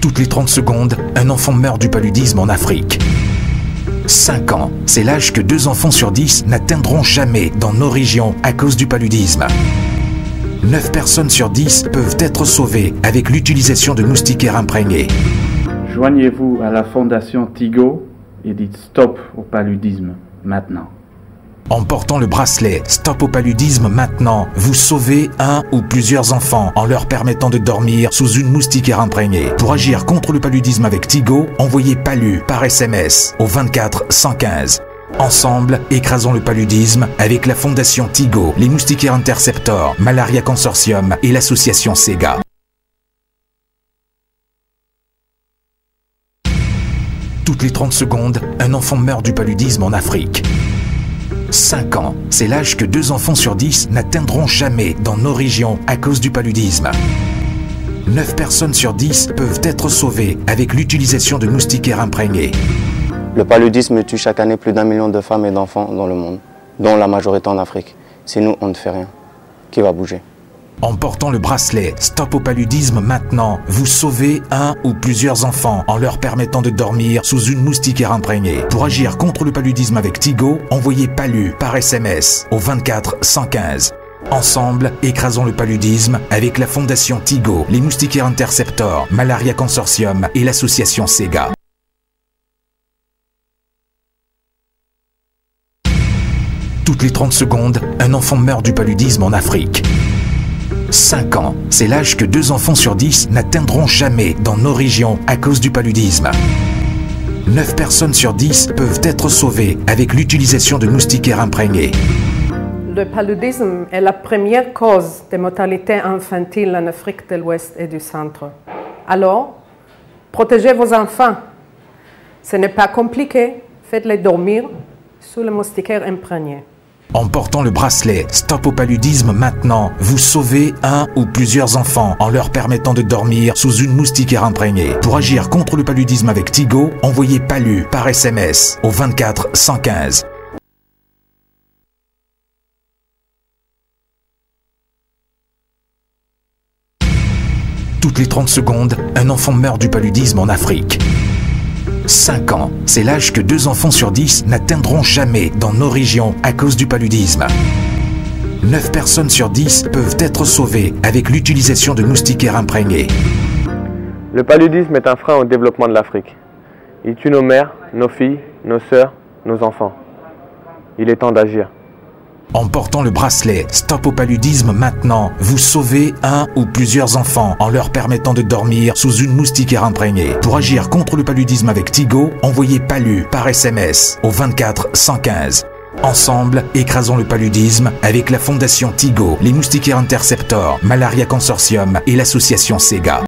Toutes les 30 secondes, un enfant meurt du paludisme en Afrique. 5 ans, c'est l'âge que 2 enfants sur 10 n'atteindront jamais dans nos régions à cause du paludisme. 9 personnes sur 10 peuvent être sauvées avec l'utilisation de moustiquaires imprégnés. Joignez-vous à la fondation Tigo et dites stop au paludisme maintenant. En portant le bracelet Stop au paludisme maintenant, vous sauvez un ou plusieurs enfants en leur permettant de dormir sous une moustiquaire imprégnée. Pour agir contre le paludisme avec Tigo, envoyez PALU par SMS au 24 115. Ensemble, écrasons le paludisme avec la fondation Tigo, les moustiquaires Interceptor, Malaria Consortium et l'association SEGA. Toutes les 30 secondes, un enfant meurt du paludisme en Afrique. 5 ans, c'est l'âge que 2 enfants sur 10 n'atteindront jamais dans nos régions à cause du paludisme. 9 personnes sur 10 peuvent être sauvées avec l'utilisation de moustiquaires imprégnés. Le paludisme tue chaque année plus d'1 million de femmes et d'enfants dans le monde, dont la majorité en Afrique. Si nous, on ne fait rien, qui va bouger? En portant le bracelet Stop au paludisme maintenant, vous sauvez un ou plusieurs enfants en leur permettant de dormir sous une moustiquaire imprégnée. Pour agir contre le paludisme avec Tigo, envoyez PALU par SMS au 24 115. Ensemble, écrasons le paludisme avec la fondation Tigo, les moustiquaires Interceptor, Malaria Consortium et l'association SEGA. Toutes les 30 secondes, un enfant meurt du paludisme en Afrique. 5 ans, c'est l'âge que 2 enfants sur 10 n'atteindront jamais dans nos régions à cause du paludisme. 9 personnes sur 10 peuvent être sauvées avec l'utilisation de moustiquaires imprégnés. Le paludisme est la première cause de mortalité infantile en Afrique de l'Ouest et du Centre. Alors, protégez vos enfants. Ce n'est pas compliqué, faites-les dormir sous le moustiquaire imprégné. En portant le bracelet Stop au paludisme maintenant, vous sauvez un ou plusieurs enfants en leur permettant de dormir sous une moustiquaire imprégnée. Pour agir contre le paludisme avec Tigo, envoyez PALU par SMS au 24 115. Toutes les 30 secondes, un enfant meurt du paludisme en Afrique. 5 ans, c'est l'âge que 2 enfants sur 10 n'atteindront jamais dans nos régions à cause du paludisme. 9 personnes sur 10 peuvent être sauvées avec l'utilisation de moustiquaires imprégnés. Le paludisme est un frein au développement de l'Afrique. Il tue nos mères, nos filles, nos sœurs, nos enfants. Il est temps d'agir. En portant le bracelet Stop au paludisme maintenant, vous sauvez un ou plusieurs enfants en leur permettant de dormir sous une moustiquaire imprégnée. Pour agir contre le paludisme avec Tigo, envoyez PALU par SMS au 24 115. Ensemble, écrasons le paludisme avec la fondation Tigo, les moustiquaires Interceptor, Malaria Consortium et l'association SEGA.